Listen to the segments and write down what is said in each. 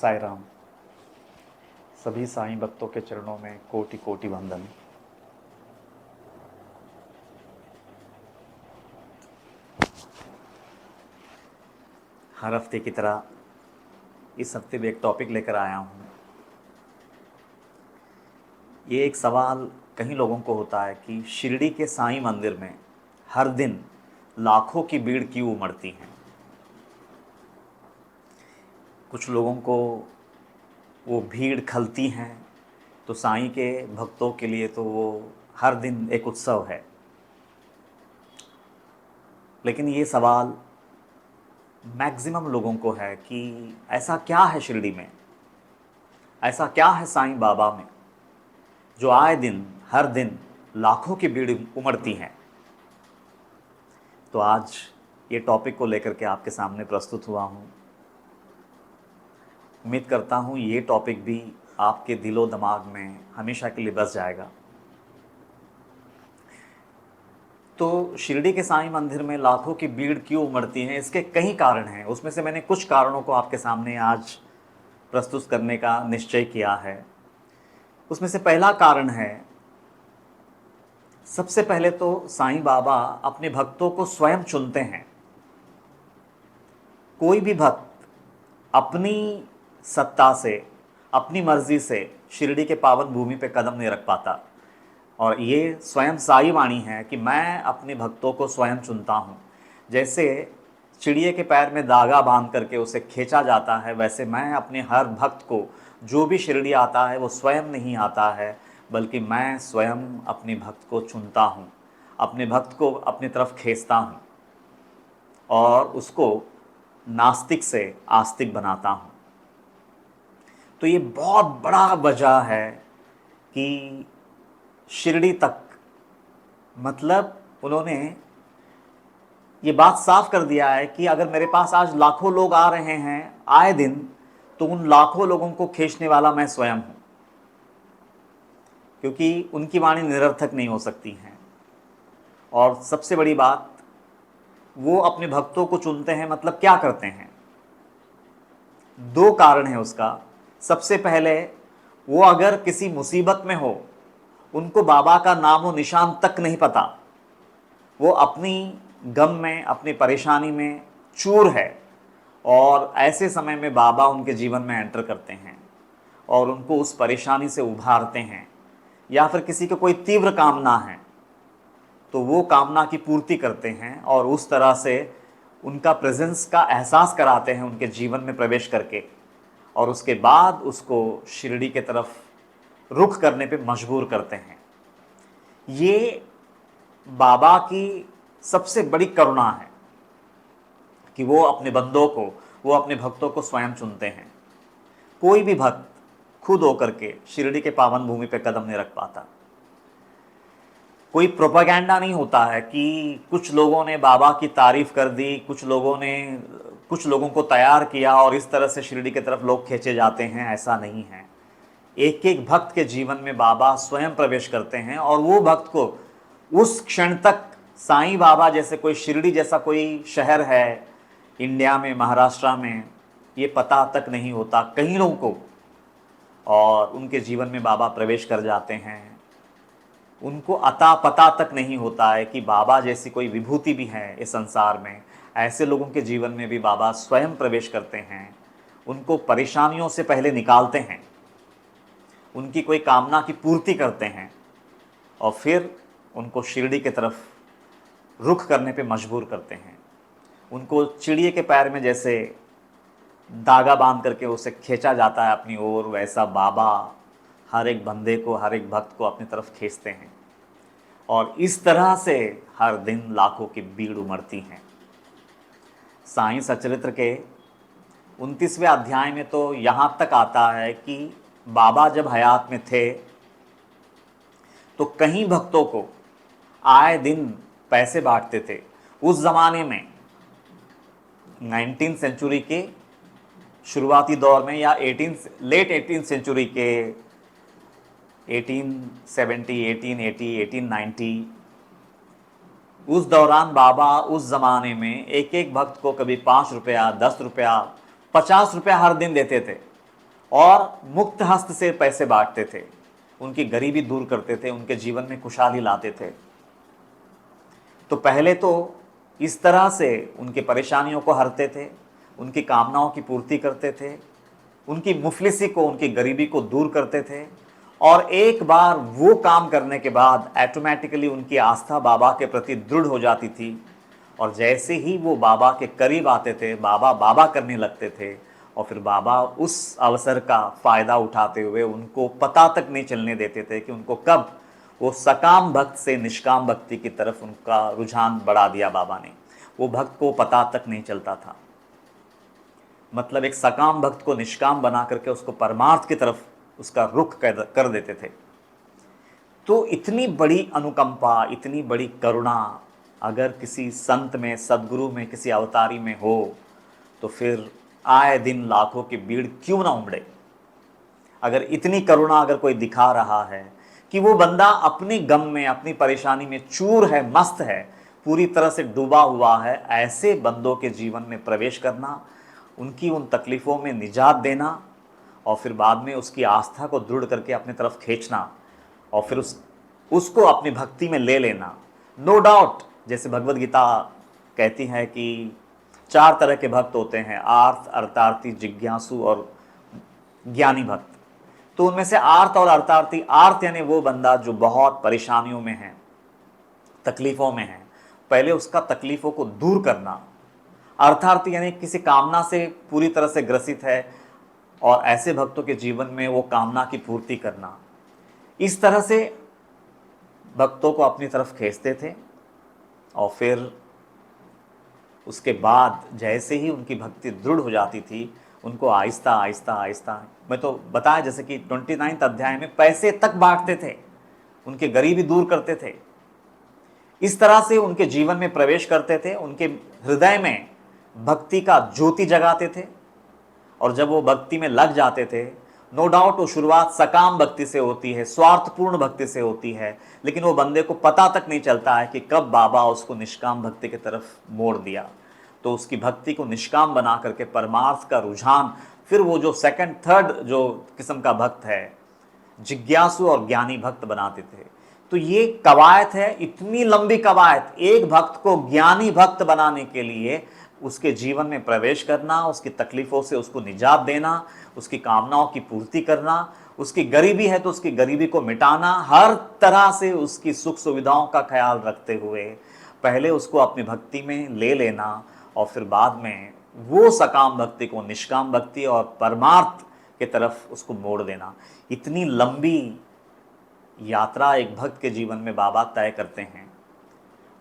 साईं राम। सभी साईं भक्तों के चरणों में कोटि कोटि वंदन। हर हफ्ते की तरह इस हफ्ते भी एक टॉपिक लेकर आया हूँ। ये एक सवाल कई लोगों को होता है कि शिरडी के साईं मंदिर में हर दिन लाखों की भीड़ क्यों उमड़ती है। कुछ लोगों को वो भीड़ खलती हैं, तो साईं के भक्तों के लिए तो वो हर दिन एक उत्सव है। लेकिन ये सवाल मैक्सिमम लोगों को है कि ऐसा क्या है शिरडी में, ऐसा क्या है साईं बाबा में, जो आए दिन हर दिन लाखों की भीड़ उमड़ती हैं। तो आज ये टॉपिक को लेकर के आपके सामने प्रस्तुत हुआ हूँ। उम्मीद करता हूँ ये टॉपिक भी आपके दिलो दिमाग में हमेशा के लिए बस जाएगा। तो शिरडी के साईं मंदिर में लाखों की भीड़ क्यों उमड़ती है, इसके कई कारण हैं। उसमें से मैंने कुछ कारणों को आपके सामने आज प्रस्तुत करने का निश्चय किया है। उसमें से पहला कारण है, सबसे पहले तो साईं बाबा अपने भक्तों को स्वयं चुनते हैं। कोई भी भक्त अपनी सत्ता से, अपनी मर्जी से शिरडी के पावन भूमि पे कदम नहीं रख पाता। और ये स्वयं साई वाणी है कि मैं अपने भक्तों को स्वयं चुनता हूँ। जैसे चिड़िए के पैर में धागा बांध करके उसे खींचा जाता है, वैसे मैं अपने हर भक्त को, जो भी शिरडी आता है वो स्वयं नहीं आता है, बल्कि मैं स्वयं अपने भक्त को चुनता हूँ, अपने भक्त को अपनी तरफ खींचता हूँ और उसको नास्तिक से आस्तिक बनाता हूँ। तो ये बहुत बड़ा वजह है कि शिरडी तक, मतलब उन्होंने ये बात साफ कर दिया है कि अगर मेरे पास आज लाखों लोग आ रहे हैं आए दिन, तो उन लाखों लोगों को खींचने वाला मैं स्वयं हूँ, क्योंकि उनकी वाणी निरर्थक नहीं हो सकती है। और सबसे बड़ी बात, वो अपने भक्तों को चुनते हैं, मतलब क्या करते हैं। दो कारण है उसका। सबसे पहले, वो अगर किसी मुसीबत में हो, उनको बाबा का नाम व निशान तक नहीं पता, वो अपनी गम में, अपनी परेशानी में चूर है, और ऐसे समय में बाबा उनके जीवन में एंटर करते हैं और उनको उस परेशानी से उभारते हैं। या फिर किसी को कोई तीव्र कामना है तो वो कामना की पूर्ति करते हैं और उस तरह से उनका प्रेजेंस का एहसास कराते हैं उनके जीवन में प्रवेश करके, और उसके बाद उसको शिरडी के तरफ रुख करने पे मजबूर करते हैं। ये बाबा की सबसे बड़ी करुणा है कि वो अपने बंदों को, वो अपने भक्तों को स्वयं चुनते हैं। कोई भी भक्त खुद होकर के शिरडी के पावन भूमि पे कदम नहीं रख पाता। कोई प्रोपागेंडा नहीं होता है कि कुछ लोगों ने बाबा की तारीफ कर दी, कुछ लोगों को तैयार किया और इस तरह से शिरडी की तरफ लोग खींचे जाते हैं। ऐसा नहीं है। एक एक भक्त के जीवन में बाबा स्वयं प्रवेश करते हैं और वो भक्त को उस क्षण तक, साईं बाबा जैसे कोई, शिरडी जैसा कोई शहर है इंडिया में, महाराष्ट्र में, ये पता तक नहीं होता कई लोगों को, और उनके जीवन में बाबा प्रवेश कर जाते हैं। उनको अता पता तक नहीं होता है कि बाबा जैसी कोई विभूति भी है इस संसार में। ऐसे लोगों के जीवन में भी बाबा स्वयं प्रवेश करते हैं, उनको परेशानियों से पहले निकालते हैं, उनकी कोई कामना की पूर्ति करते हैं और फिर उनको शिरडी की तरफ रुख करने पे मजबूर करते हैं। उनको चिड़िए के पैर में जैसे धागा बांध करके उसे खींचा जाता है अपनी ओर, वैसा बाबा हर एक बंदे को, हर एक भक्त को अपनी तरफ खींचते हैं और इस तरह से हर दिन लाखों की भीड़ उमड़ती है। साईं सच्चरित्र के 29वें अध्याय में तो यहाँ तक आता है कि बाबा जब हयात में थे तो कई भक्तों को आए दिन पैसे बांटते थे। उस ज़माने में 19th सेंचुरी के शुरुआती दौर में, या लेट 18th सेंचुरी के 1870, 1880, 1890, उस दौरान बाबा उस ज़माने में एक एक भक्त को कभी 5 रुपया, 10 रुपया, 50 रुपया हर दिन देते थे। और मुक्त हस्त से पैसे बांटते थे, उनकी गरीबी दूर करते थे, उनके जीवन में खुशहाली लाते थे। तो पहले तो इस तरह से उनकी परेशानियों को हरते थे, उनकी कामनाओं की पूर्ति करते थे, उनकी मुफलिसी को, उनकी गरीबी को दूर करते थे। और एक बार वो काम करने के बाद ऑटोमेटिकली उनकी आस्था बाबा के प्रति दृढ़ हो जाती थी। और जैसे ही वो बाबा के करीब आते थे, बाबा बाबा करने लगते थे, और फिर बाबा उस अवसर का फ़ायदा उठाते हुए उनको पता तक नहीं चलने देते थे कि उनको कब वो सकाम भक्त से निष्काम भक्ति की तरफ उनका रुझान बढ़ा दिया बाबा ने। वो भक्त को पता तक नहीं चलता था। मतलब एक सकाम भक्त को निष्काम बना करके उसको परमार्थ की तरफ उसका रुख कर देते थे। तो इतनी बड़ी अनुकंपा, इतनी बड़ी करुणा अगर किसी संत में, सदगुरु में, किसी अवतारी में हो, तो फिर आए दिन लाखों की भीड़ क्यों ना उमड़े। अगर इतनी करुणा अगर कोई दिखा रहा है कि वो बंदा अपने गम में, अपनी परेशानी में चूर है, मस्त है, पूरी तरह से डूबा हुआ है, ऐसे बंदों के जीवन में प्रवेश करना, उनकी उन तकलीफ़ों में निजात देना, और फिर बाद में उसकी आस्था को दृढ़ करके अपनी तरफ खींचना, और फिर उसको अपनी भक्ति में ले लेना। नो डाउट, जैसे भगवद गीता कहती है कि 4 तरह के भक्त होते हैं, आर्त, अर्थार्थी, जिज्ञासु और ज्ञानी भक्त। तो उनमें से आर्त और अर्थार्थी, आर्त यानी वो बंदा जो बहुत परेशानियों में है, तकलीफ़ों में है, पहले उसका तकलीफ़ों को दूर करना। अर्थार्थी यानी किसी कामना से पूरी तरह से ग्रसित है, और ऐसे भक्तों के जीवन में वो कामना की पूर्ति करना। इस तरह से भक्तों को अपनी तरफ खींचते थे। और फिर उसके बाद जैसे ही उनकी भक्ति दृढ़ हो जाती थी, उनको आहिस्ता आहिस्ता आहिस्ता, मैं तो बताया जैसे कि 29 अध्याय में पैसे तक बांटते थे, उनकी गरीबी दूर करते थे। इस तरह से उनके जीवन में प्रवेश करते थे, उनके हृदय में भक्ति का ज्योति जगाते थे। और जब वो भक्ति में लग जाते थे, नो डाउट वो शुरुआत सकाम भक्ति से होती है, स्वार्थपूर्ण भक्ति से होती है, लेकिन वो बंदे को पता तक नहीं चलता है कि कब बाबा उसको निष्काम भक्ति की तरफ मोड़ दिया। तो उसकी भक्ति को निष्काम बना करके परमार्थ का रुझान, फिर वो जो सेकंड थर्ड जो किस्म का भक्त है, जिज्ञासु और ज्ञानी भक्त बनाते थे। तो ये कवायद है, इतनी लंबी कवायद, एक भक्त को ज्ञानी भक्त बनाने के लिए उसके जीवन में प्रवेश करना, उसकी तकलीफ़ों से उसको निजात देना, उसकी कामनाओं की पूर्ति करना, उसकी गरीबी है तो उसकी गरीबी को मिटाना, हर तरह से उसकी सुख सुविधाओं का ख्याल रखते हुए पहले उसको अपनी भक्ति में ले लेना, और फिर बाद में वो सकाम भक्ति को निष्काम भक्ति और परमार्थ की तरफ उसको मोड़ देना। इतनी लंबी यात्रा एक भक्त के जीवन में बाबा तय करते हैं।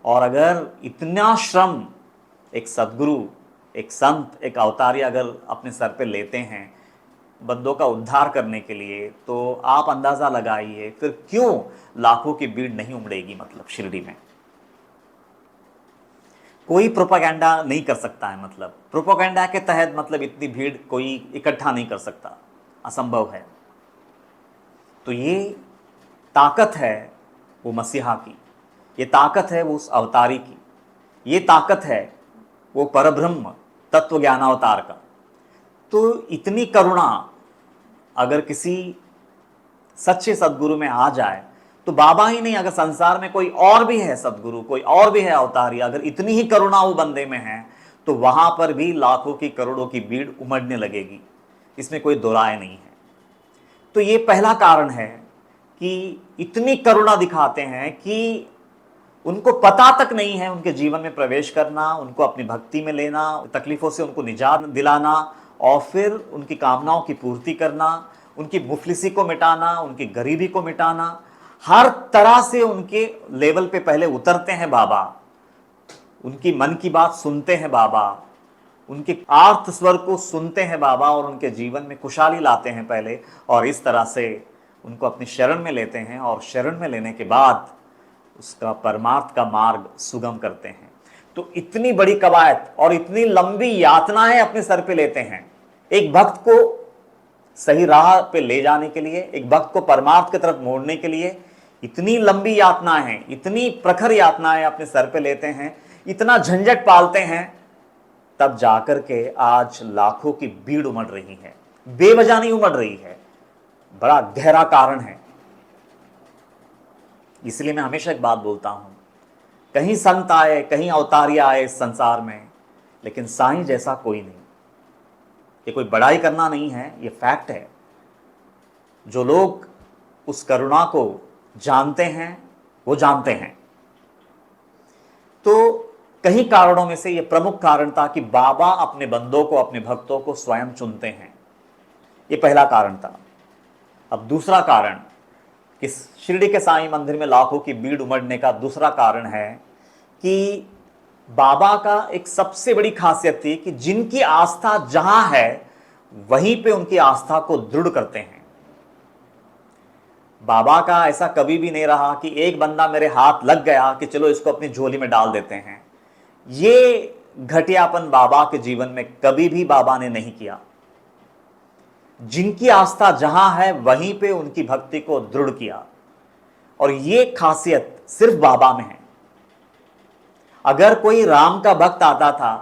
और अगर इतना श्रम एक सद्गुरु, एक संत, एक अवतारी अगर अपने सर पे लेते हैं बंदों का उद्धार करने के लिए, तो आप अंदाज़ा लगाइए फिर क्यों लाखों की भीड़ नहीं उमड़ेगी। मतलब शिरडी में कोई प्रोपागेंडा नहीं कर सकता है, मतलब प्रोपागेंडा के तहत मतलब इतनी भीड़ कोई इकट्ठा नहीं कर सकता, असंभव है। तो ये ताकत है वो मसीहा की, ये ताकत है वो उस अवतारी की, ये ताकत है वो परब्रह्म तत्व ज्ञानावतार का। तो इतनी करुणा अगर किसी सच्चे सद्गुरु में आ जाए, तो बाबा ही नहीं, अगर संसार में कोई और भी है सद्गुरु, कोई और भी है अवतारी, अगर इतनी ही करुणा वो बंदे में है, तो वहां पर भी लाखों की करोड़ों की भीड़ उमड़ने लगेगी, इसमें कोई दो राय नहीं है। तो ये पहला कारण है कि इतनी करुणा दिखाते हैं कि उनको पता तक नहीं है उनके जीवन में प्रवेश करना, उनको अपनी भक्ति में लेना, तकलीफ़ों से उनको निजात दिलाना, और फिर उनकी कामनाओं की पूर्ति करना, उनकी मुफलिसी को मिटाना, उनकी गरीबी को मिटाना। हर तरह से उनके लेवल पे पहले उतरते हैं बाबा, उनकी मन की बात सुनते हैं बाबा, उनके आर्त स्वर को सुनते हैं बाबा, और उनके जीवन में खुशहाली लाते हैं पहले, और इस तरह से उनको अपनी शरण में लेते हैं, और शरण में लेने के बाद उसका परमार्थ का मार्ग सुगम करते हैं। तो इतनी बड़ी कवायद और इतनी लंबी यातनाएं अपने सर पे लेते हैं एक भक्त को सही राह पे ले जाने के लिए, एक भक्त को परमार्थ की तरफ मोड़ने के लिए। इतनी लंबी यातनाएं हैं, इतनी प्रखर यातनाएं अपने सर पे लेते हैं, इतना झंझट पालते हैं, तब जाकर के आज लाखों की भीड़ उमड़ रही है। बेवजह नहीं उमड़ रही है, बड़ा गहरा कारण है। इसलिए मैं हमेशा एक बात बोलता हूं, कहीं संत आए, कहीं अवतारिया आए इस संसार में, लेकिन साईं जैसा कोई नहीं। ये कोई बड़ाई करना नहीं है, ये फैक्ट है। जो लोग उस करुणा को जानते हैं वो जानते हैं। तो कई कारणों में से ये प्रमुख कारण था कि बाबा अपने बंदों को, अपने भक्तों को स्वयं चुनते हैं। ये पहला कारण था। अब दूसरा कारण, कि शिरडी के साईं मंदिर में लाखों की भीड़ उमड़ने का दूसरा कारण है कि बाबा का एक सबसे बड़ी खासियत थी कि जिनकी आस्था जहां है वहीं पे उनकी आस्था को दृढ़ करते हैं। बाबा का ऐसा कभी भी नहीं रहा कि एक बंदा मेरे हाथ लग गया कि चलो इसको अपनी झोली में डाल देते हैं। ये घटियापन बाबा के जीवन में कभी भी बाबा ने नहीं किया। जिनकी आस्था जहां है वहीं पे उनकी भक्ति को दृढ़ किया, और ये खासियत सिर्फ बाबा में है। अगर कोई राम का भक्त आता था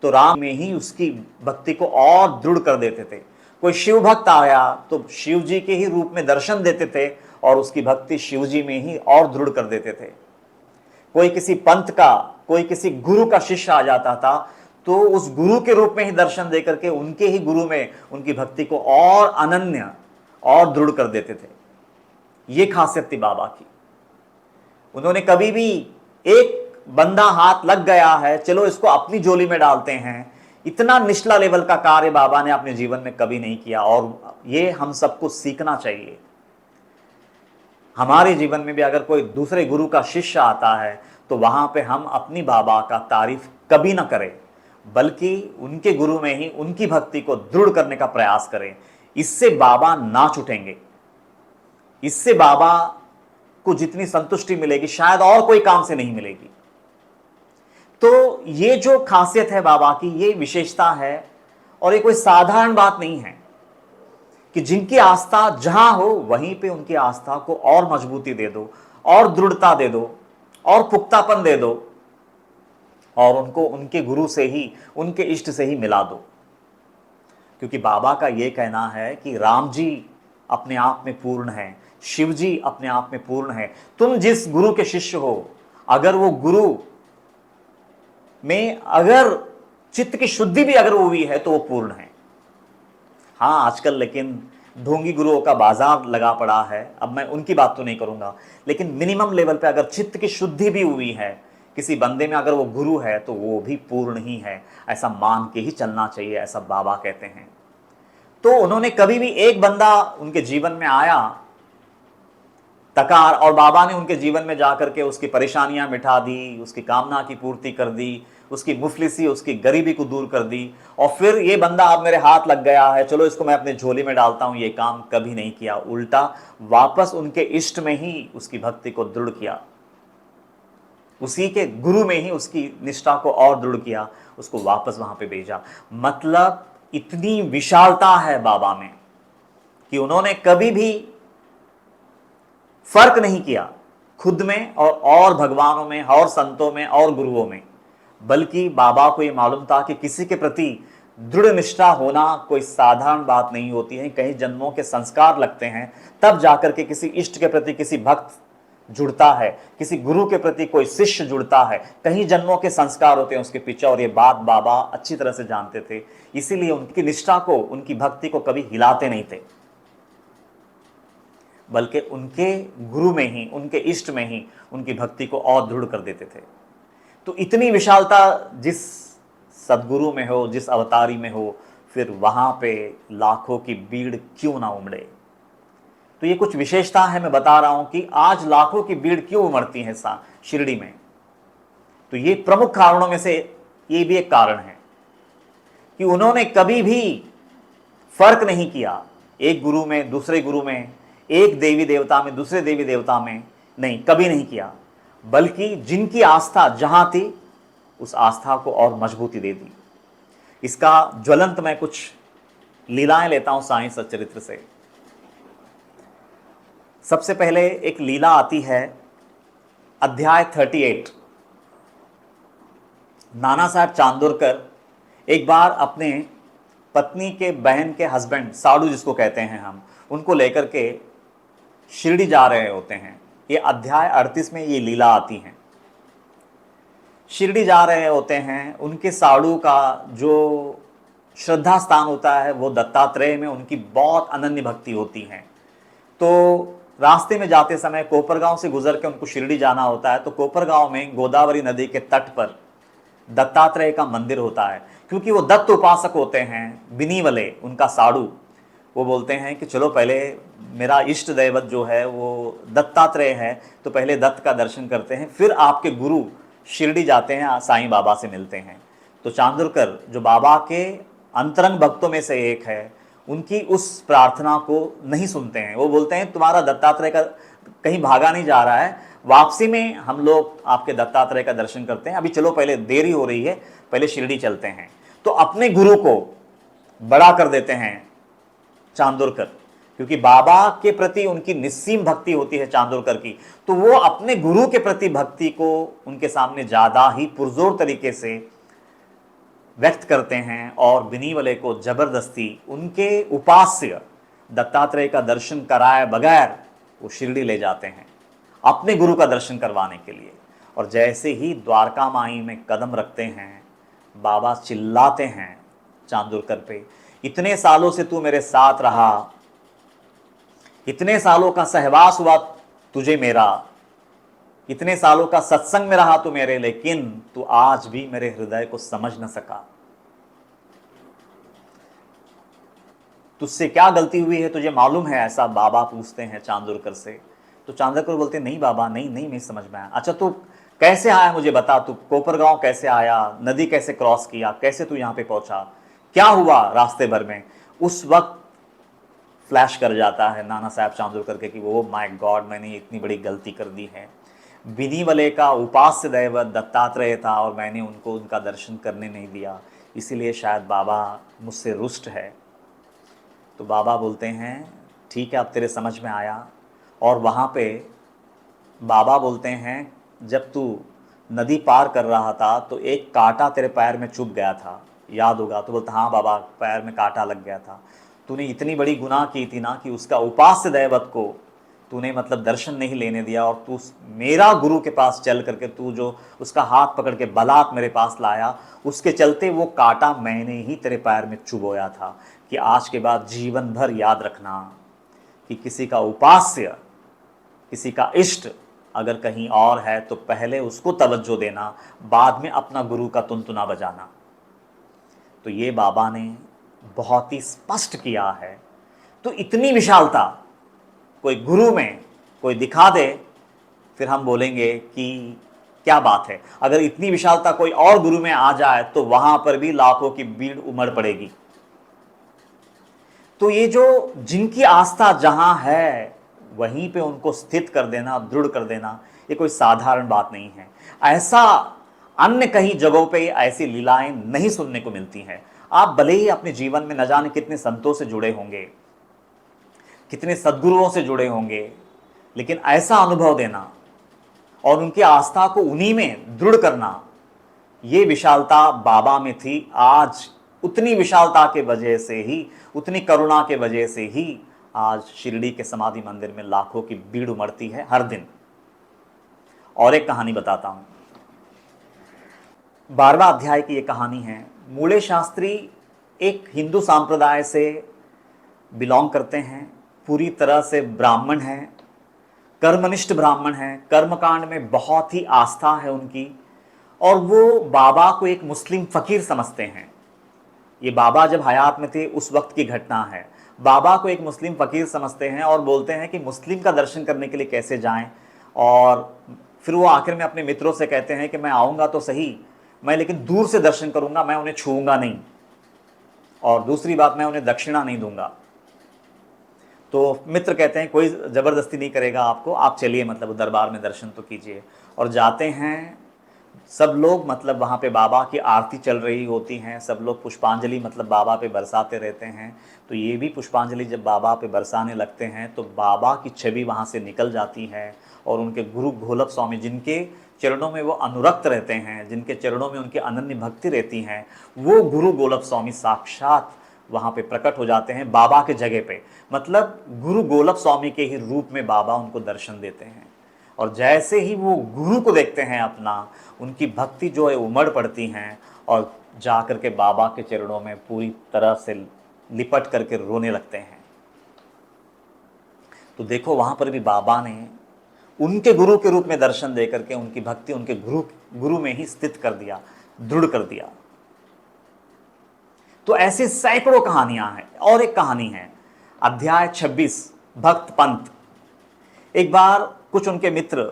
तो राम में ही उसकी भक्ति को और दृढ़ कर देते थे। कोई शिव भक्त आया तो शिव जी के ही रूप में दर्शन देते थे और उसकी भक्ति शिव जी में ही और दृढ़ कर देते थे। कोई किसी पंथ का, कोई किसी गुरु का शिष्य आ जाता था तो उस गुरु के रूप में ही दर्शन देकर के उनके ही गुरु में उनकी भक्ति को और अनन्य और दृढ़ कर देते थे। ये खासियत थी बाबा की। उन्होंने कभी भी एक बंदा हाथ लग गया है चलो इसको अपनी झोली में डालते हैं, इतना निचला लेवल का कार्य बाबा ने अपने जीवन में कभी नहीं किया। और ये हम सबको सीखना चाहिए। हमारे जीवन में भी अगर कोई दूसरे गुरु का शिष्य आता है तो वहां पे हम अपनी बाबा का तारीफ कभी ना करें, बल्कि उनके गुरु में ही उनकी भक्ति को दृढ़ करने का प्रयास करें। इससे बाबा नाच उठेंगे। इससे बाबा को जितनी संतुष्टि मिलेगी शायद और कोई काम से नहीं मिलेगी। तो ये जो खासियत है बाबा की, ये विशेषता है, और ये कोई साधारण बात नहीं है कि जिनकी आस्था जहां हो वहीं पे उनकी आस्था को और मजबूती दे दो, और दृढ़ता दे दो, और पुख्तापन दे दो, और उनको उनके गुरु से ही, उनके इष्ट से ही मिला दो। क्योंकि बाबा का यह कहना है कि राम जी अपने आप में पूर्ण है, शिव जी अपने आप में पूर्ण है। तुम जिस गुरु के शिष्य हो, अगर वो गुरु में अगर चित्त की शुद्धि भी अगर हुई है तो वो पूर्ण है। हाँ, आजकल लेकिन ढोंगी गुरुओं का बाजार लगा पड़ा है। अब मैं उनकी बात तो नहीं करूंगा, लेकिन मिनिमम लेवल पे अगर चित्त की शुद्धि भी हुई है किसी बंदे में, अगर वो गुरु है तो वो भी पूर्ण ही है, ऐसा मान के ही चलना चाहिए, ऐसा बाबा कहते हैं। तो उन्होंने कभी भी, एक बंदा उनके जीवन में आया तकार, और बाबा ने उनके जीवन में जाकर के उसकी परेशानियां मिटा दी, उसकी कामना की पूर्ति कर दी, उसकी मुफलिसी, उसकी गरीबी को दूर कर दी। और फिर ये बंदा अब मेरे हाथ लग गया है चलो इसको मैं अपनी झोली में डालता हूं, ये काम कभी नहीं किया। उल्टा वापस उनके इष्ट में ही उसकी भक्ति को दृढ़ किया, उसी के गुरु में ही उसकी निष्ठा को और दृढ़ किया, उसको वापस वहां पे भेजा। मतलब इतनी विशालता है बाबा में कि उन्होंने कभी भी फर्क नहीं किया खुद में और भगवानों में और संतों में और गुरुओं में, बल्कि बाबा को यह मालूम था कि किसी के प्रति दृढ़ निष्ठा होना कोई साधारण बात नहीं होती है। कई जन्मों के संस्कार लगते हैं, तब जाकर के किसी इष्ट के प्रति किसी भक्त जुड़ता है, किसी गुरु के प्रति कोई शिष्य जुड़ता है। कई जन्मों के संस्कार होते हैं उसके पीछे, और ये बात बाबा अच्छी तरह से जानते थे। इसीलिए उनकी निष्ठा को, उनकी भक्ति को कभी हिलाते नहीं थे, बल्कि उनके गुरु में ही, उनके इष्ट में ही उनकी भक्ति को और दृढ़ कर देते थे। तो इतनी विशालता जिस सदगुरु में हो, जिस अवतारी में हो, फिर वहां पे लाखों की भीड़ क्यों ना उमड़े। तो ये कुछ विशेषता है, मैं बता रहा हूं कि आज लाखों की भीड़ क्यों उमड़ती है शिरडी में। तो ये प्रमुख कारणों में से ये भी एक कारण है कि उन्होंने कभी भी फर्क नहीं किया एक गुरु में दूसरे गुरु में, एक देवी देवता में दूसरे देवी देवता में, नहीं, कभी नहीं किया। बल्कि जिनकी आस्था जहां थी उस आस्था को और मजबूती दे दी। इसका ज्वलंत मैं कुछ लीलाएं लेता हूं साईं सच्चरित्र से। सबसे पहले एक लीला आती है अध्याय 38। नाना साहब चांदोरकर एक बार अपने पत्नी के बहन के हस्बैंड, साडू जिसको कहते हैं हम, उनको लेकर के शिरडी जा रहे होते हैं। ये अध्याय 38 में ये लीला आती है। शिरडी जा रहे होते हैं, उनके साडू का जो श्रद्धा स्थान होता है वो दत्तात्रेय में उनकी बहुत अनन्य भक्ति होती है। तो रास्ते में जाते समय कोपरगांव से गुजर के उनको शिरडी जाना होता है। तो कोपरगांव में गोदावरी नदी के तट पर दत्तात्रेय का मंदिर होता है। क्योंकि वो दत्त उपासक होते हैं, बिनीवले उनका साडू, वो बोलते हैं कि चलो पहले मेरा इष्ट दैवत जो है वो दत्तात्रेय है, तो पहले दत्त का दर्शन करते हैं, फिर आपके गुरु शिरडी जाते हैं, साईं बाबा से मिलते हैं। तो चांदुरकर जो बाबा के अंतरंग भक्तों में से एक है, उनकी उस प्रार्थना को नहीं सुनते हैं। वो बोलते हैं तुम्हारा दत्तात्रेय का कहीं भागा नहीं जा रहा है, वापसी में हम लोग आपके दत्तात्रेय का दर्शन करते हैं, अभी चलो पहले देरी हो रही है, पहले शिरडी चलते हैं। तो अपने गुरु को बड़ा कर देते हैं चांदोरकर, क्योंकि बाबा के प्रति उनकी निस्सीम भक्ति होती है चांदोरकर की। तो वो अपने गुरु के प्रति भक्ति को उनके सामने ज़्यादा ही पुरजोर तरीके से व्यक्त करते हैं और बिनीवले को जबरदस्ती उनके उपास्य दत्तात्रेय का दर्शन कराए बगैर वो शिरडी ले जाते हैं अपने गुरु का दर्शन करवाने के लिए। और जैसे ही द्वारका माई में कदम रखते हैं, बाबा चिल्लाते हैं चांदोरकर पे, इतने सालों से तू मेरे साथ रहा, इतने सालों का सहवास हुआ तुझे मेरा, इतने सालों का सत्संग में रहा तू मेरे, लेकिन तू आज भी मेरे हृदय को समझ न सका। तुझसे क्या गलती हुई है, तुझे मालूम है? ऐसा बाबा पूछते हैं चांदोरकर से। तो चांदोरकर बोलते नहीं बाबा, नहीं नहीं, मैं समझ में आया। अच्छा तू कैसे आया मुझे बता, तू कोपरगांव कैसे आया, नदी कैसे क्रॉस किया, कैसे तू यहाँ पे पहुंचा, क्या हुआ रास्ते भर में? उस वक्त फ्लैश कर जाता है नाना साहब चांदोरकर के कि वो माय गॉड, मैंने इतनी बड़ी गलती कर दी है। बिनीवले का उपास्य दैवत दत्तात्रेय था और मैंने उनको उनका दर्शन करने नहीं दिया, इसीलिए शायद बाबा मुझसे रुष्ट है। तो बाबा बोलते हैं ठीक है, अब तेरे समझ में आया। और वहाँ पे बाबा बोलते हैं जब तू नदी पार कर रहा था तो एक कांटा तेरे पैर में चुभ गया था, याद होगा? तो बोलता हाँ बाबा, पैर में कांटा लग गया था। तूने इतनी बड़ी गुनाह की थी ना कि उसका उपास्य दैवत को तूने मतलब दर्शन नहीं लेने दिया, और तू मेरा गुरु के पास चल करके तू जो उसका हाथ पकड़ के बलात् मेरे पास लाया, उसके चलते वो कांटा मैंने ही तेरे पैर में चुभोया था। कि आज के बाद जीवन भर याद रखना कि किसी का उपास्य, किसी का इष्ट अगर कहीं और है तो पहले उसको तवज्जो देना, बाद में अपना गुरु का तुनतुना बजाना। तो ये बाबा ने बहुत ही स्पष्ट किया है। तो इतनी विशालता कोई गुरु में कोई दिखा दे, फिर हम बोलेंगे कि क्या बात है। अगर इतनी विशालता कोई और गुरु में आ जाए तो वहां पर भी लाखों की भीड़ उमड़ पड़ेगी। तो ये जो जिनकी आस्था जहां है वहीं पे उनको स्थित कर देना, दृढ़ कर देना, ये कोई साधारण बात नहीं है। ऐसा अन्य कहीं जगहों पे ऐसी लीलाएं नहीं सुनने को मिलती हैं। आप भले ही अपने जीवन में न जाने कितने संतों से जुड़े होंगे, कितने सद्गुरुओं से जुड़े होंगे, लेकिन ऐसा अनुभव देना और उनकी आस्था को उन्हीं में दृढ़ करना, ये विशालता बाबा में थी। आज उतनी विशालता के वजह से ही, उतनी करुणा के वजह से ही आज शिरडी के समाधि मंदिर में लाखों की भीड़ उमड़ती है हर दिन। और एक कहानी बताता हूं, 12वां अध्याय की ये कहानी है। मूले शास्त्री एक हिंदू संप्रदाय से बिलोंग करते हैं, पूरी तरह से ब्राह्मण हैं, कर्मनिष्ठ ब्राह्मण हैं, कर्मकांड में बहुत ही आस्था है उनकी, और वो बाबा को एक मुस्लिम फकीर समझते हैं। ये बाबा जब हयात में थे उस वक्त की घटना है। बाबा को एक मुस्लिम फकीर समझते हैं और बोलते हैं कि मुस्लिम का दर्शन करने के लिए कैसे जाएं। और फिर वो आखिर में अपने मित्रों से कहते हैं कि मैं आऊँगा तो सही, मैं लेकिन दूर से दर्शन करूँगा, मैं उन्हें छूऊंगा नहीं, और दूसरी बात मैं उन्हें दक्षिणा नहीं दूंगा। तो मित्र कहते हैं कोई ज़बरदस्ती नहीं करेगा आपको, आप चलिए, मतलब दरबार में दर्शन तो कीजिए। और जाते हैं सब लोग, मतलब वहाँ पे बाबा की आरती चल रही होती हैं, सब लोग पुष्पांजलि मतलब बाबा पे बरसाते रहते हैं। तो ये भी पुष्पांजलि जब बाबा पे बरसाने लगते हैं तो बाबा की छवि वहाँ से निकल जाती है, और उनके गुरु घोलप स्वामी, जिनके चरणों में वो अनुरक्त रहते हैं, जिनके चरणों में उनकी अनन्य भक्ति रहती हैं, वो गुरु गोलप स्वामी साक्षात वहाँ पे प्रकट हो जाते हैं बाबा के जगह पे। मतलब गुरु गोलक स्वामी के ही रूप में बाबा उनको दर्शन देते हैं। और जैसे ही वो गुरु को देखते हैं अपना, उनकी भक्ति जो है उमड़ पड़ती हैं और जा कर के बाबा के चरणों में पूरी तरह से लिपट करके रोने लगते हैं। तो देखो वहाँ पर भी बाबा ने उनके गुरु के रूप में दर्शन दे करके उनकी भक्ति उनके गुरु में ही स्थित कर दिया, दृढ़ कर दिया। तो ऐसे सैकड़ों कहानियां हैं। और एक कहानी है, अध्याय 26, भक्त पंत। एक बार कुछ उनके मित्र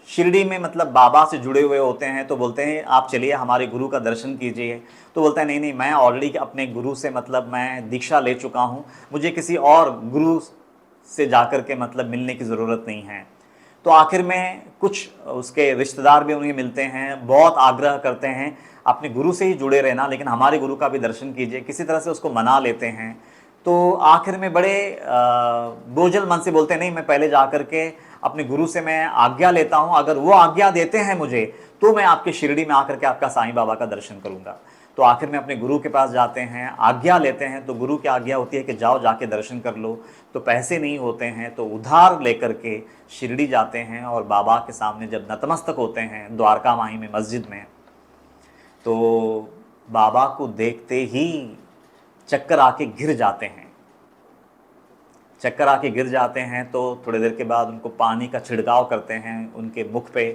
शिरडी में मतलब बाबा से जुड़े हुए होते हैं, तो बोलते हैं आप चलिए हमारे गुरु का दर्शन कीजिए। तो बोलता है नहीं नहीं, मैं ऑलरेडी अपने गुरु से मतलब मैं दीक्षा ले चुका हूँ, मुझे किसी और गुरु से जाकर के मतलब मिलने की ज़रूरत नहीं है। तो आखिर में कुछ उसके रिश्तेदार भी उन्हें मिलते हैं, बहुत आग्रह करते हैं अपने गुरु से ही जुड़े रहना, लेकिन हमारे गुरु का भी दर्शन कीजिए, किसी तरह से उसको मना लेते हैं। तो आखिर में बड़े बोझल मन से बोलते हैं नहीं, मैं पहले जा कर के अपने गुरु से मैं आज्ञा लेता हूँ, अगर वो आज्ञा देते हैं मुझे तो मैं आपके शिरडी में आकर के आपका साईं बाबा का दर्शन करूँगा। तो आखिर में अपने गुरु के पास जाते हैं, आज्ञा लेते हैं। तो गुरु की आज्ञा होती है कि जाओ जाके दर्शन कर लो। तो पैसे नहीं होते हैं तो उधार लेकर के शिरडी जाते हैं और बाबा के सामने जब नतमस्तक होते हैं द्वारका माई में मस्जिद में, तो बाबा को देखते ही चक्कर आके गिर जाते हैं। चक्कर आके गिर जाते हैं तो थोड़ी देर के बाद उनको पानी का छिड़काव करते हैं उनके मुख पे,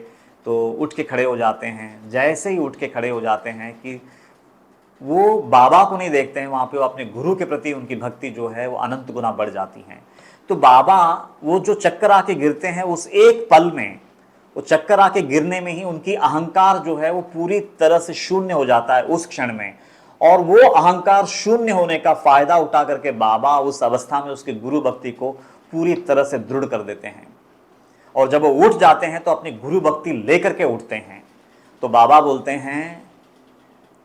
तो उठ के खड़े हो जाते हैं। जैसे ही उठ के खड़े हो जाते हैं कि वो बाबा को नहीं देखते हैं, वहाँ पे वो अपने गुरु के प्रति उनकी भक्ति जो है वो अनंत गुना बढ़ जाती है। तो बाबा वो जो चक्कर आके गिरते हैं उस एक पल में, वो चक्कर आके गिरने में ही उनकी अहंकार जो है वो पूरी तरह से शून्य हो जाता है उस क्षण में। और वो अहंकार शून्य होने का फायदा उठा करके बाबा उस अवस्था में उसके गुरु भक्ति को पूरी तरह से दृढ़ कर देते हैं। और जब वो उठ जाते हैं तो अपनी गुरु भक्ति लेकर के उठते हैं। तो बाबा बोलते हैं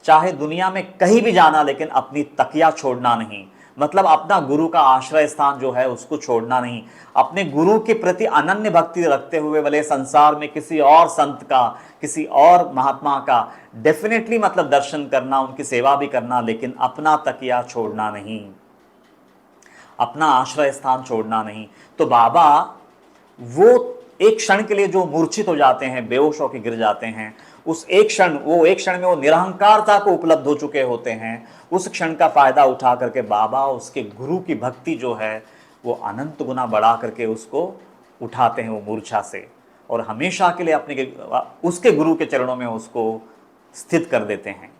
चाहे दुनिया में कहीं भी जाना, लेकिन अपनी तकिया छोड़ना नहीं। मतलब अपना गुरु का आश्रय स्थान जो है उसको छोड़ना नहीं। अपने गुरु के प्रति अनन्य भक्ति रखते हुए भले संसार में किसी और संत का, किसी और महात्मा का डेफिनेटली मतलब दर्शन करना, उनकी सेवा भी करना, लेकिन अपना तकिया छोड़ना नहीं, अपना आश्रय स्थान छोड़ना नहीं। तो बाबा वो एक क्षण के लिए जो मूर्छित हो जाते हैं, बेहोश होकर गिर जाते हैं, उस एक क्षण में वो निरहंकारता को उपलब्ध हो चुके होते हैं। उस क्षण का फायदा उठा करके बाबा उसके गुरु की भक्ति जो है वो अनंत गुना बढ़ा करके उसको उठाते हैं वो मूर्छा से, और हमेशा के लिए अपने उसके गुरु के चरणों में उसको स्थित कर देते हैं।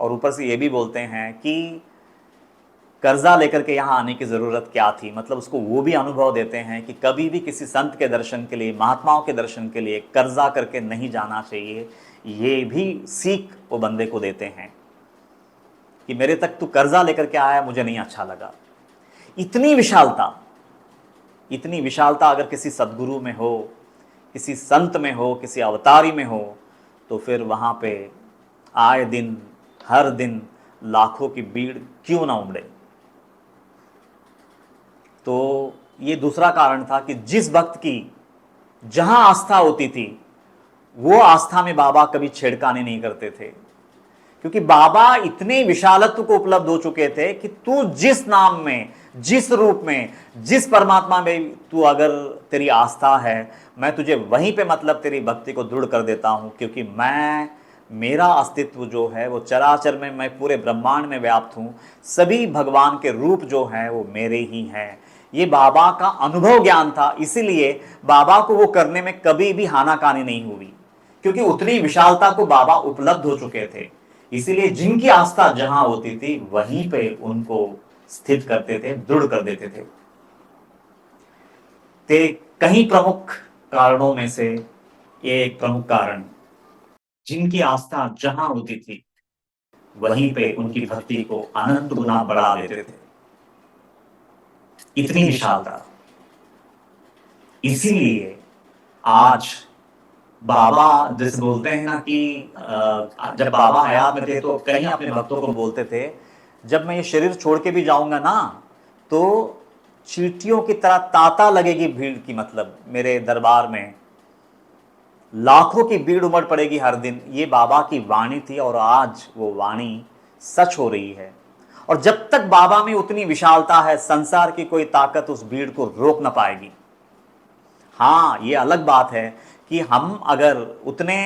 और ऊपर से ये भी बोलते हैं कि कर्जा लेकर के यहाँ आने की ज़रूरत क्या थी। मतलब उसको वो भी अनुभव देते हैं कि कभी भी किसी संत के दर्शन के लिए, महात्माओं के दर्शन के लिए कर्जा करके नहीं जाना चाहिए। ये भी सीख वो बंदे को देते हैं कि मेरे तक तू कर्जा लेकर के आया, मुझे नहीं अच्छा लगा। इतनी विशालता अगर किसी सद्गुरु में हो, किसी संत में हो, किसी अवतारी में हो, तो फिर वहाँ पे आए दिन हर दिन लाखों की भीड़ क्यों ना उमड़े। तो ये दूसरा कारण था कि जिस भक्त की जहां आस्था होती थी वो आस्था में बाबा कभी छेड़खानी नहीं करते थे, क्योंकि बाबा इतने विशालत्व को उपलब्ध हो चुके थे कि तू जिस नाम में, जिस रूप में, जिस परमात्मा में तू अगर तेरी आस्था है, मैं तुझे वहीं पे मतलब तेरी भक्ति को दृढ़ कर देता हूं। क्योंकि मेरा अस्तित्व जो है वो चराचर में, मैं पूरे ब्रह्मांड में व्याप्त हूँ। सभी भगवान के रूप जो हैं वो मेरे ही हैं। ये बाबा का अनुभव ज्ञान था, इसीलिए बाबा को वो करने में कभी भी हानाकानी नहीं हुई, क्योंकि उतनी विशालता को बाबा उपलब्ध हो चुके थे। इसीलिए जिनकी आस्था जहां होती थी वहीं पे उनको स्थित करते थे, दृढ़ कर देते थे। कई प्रमुख कारणों में से ये एक प्रमुख कारण, जिनकी आस्था जहां होती थी वहीं पे उनकी भक्ति को अनंत गुना बढ़ा देते थे। इतनी विशालता। इसीलिए आज बाबा जैसे बोलते हैं ना कि जब बाबा हयात में थे तो कहीं अपने भक्तों को बोलते थे, जब मैं ये शरीर छोड़ के भी जाऊंगा ना तो चींटियों की तरह तांता लगेगी भीड़ की। मतलब मेरे दरबार में लाखों की भीड़ उमड़ पड़ेगी हर दिन। ये बाबा की वाणी थी और आज वो वाणी सच हो रही है। और जब तक बाबा में उतनी विशालता है, संसार की कोई ताकत उस भीड़ को रोक ना पाएगी। हाँ, ये अलग बात है कि हम अगर उतने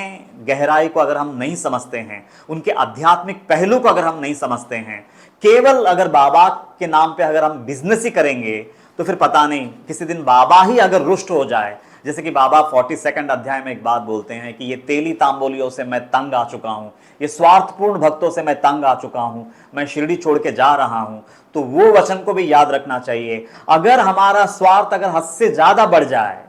गहराई को अगर हम नहीं समझते हैं, उनके आध्यात्मिक पहलू को अगर हम नहीं समझते हैं, केवल अगर बाबा के नाम पे अगर हम बिजनेस ही करेंगे, तो फिर पता नहीं किसी दिन बाबा ही अगर रुष्ट हो जाए। जैसे कि बाबा 42 अध्याय में एक बात बोलते हैं कि ये तेली तांबोलियों से मैं तंग आ चुका हूं, ये स्वार्थपूर्ण भक्तों से मैं तंग आ चुका हूं, मैं शिरडी छोड़ के जा रहा हूं। तो वो वचन को भी याद रखना चाहिए। अगर हमारा स्वार्थ अगर हद से ज्यादा बढ़ जाए,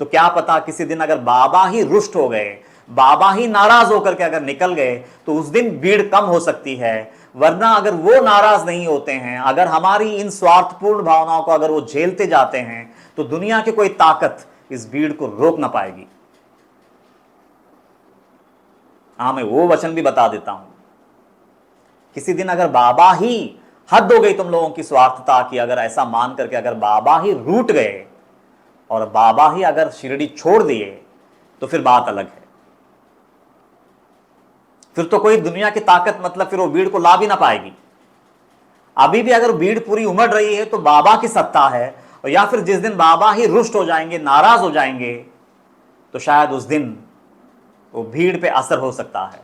तो क्या पता किसी दिन अगर बाबा ही रुष्ट हो गए, बाबा ही नाराज होकर के अगर निकल गए, तो उस दिन भीड़ कम हो सकती है। वरना अगर वो नाराज नहीं होते हैं, अगर हमारी इन स्वार्थपूर्ण भावनाओं को अगर वो झेलते जाते हैं, तो दुनिया की कोई ताकत इस भीड़ को रोक ना पाएगी। हाँ, मैं वो वचन भी बता देता हूं। किसी दिन अगर बाबा ही, हद हो गई तुम लोगों की स्वार्थता की, अगर ऐसा मान करके अगर बाबा ही रूठ गए और बाबा ही अगर शिरडी छोड़ दिए, तो फिर बात अलग है। फिर तो कोई दुनिया की ताकत मतलब फिर वो भीड़ को ला भी ना पाएगी। अभी भी अगर भीड़ पूरी उमड़ रही है तो बाबा की सत्ता है, और या फिर जिस दिन बाबा ही रुष्ट हो जाएंगे, नाराज हो जाएंगे, तो शायद उस दिन वो भीड़ पे असर हो सकता है।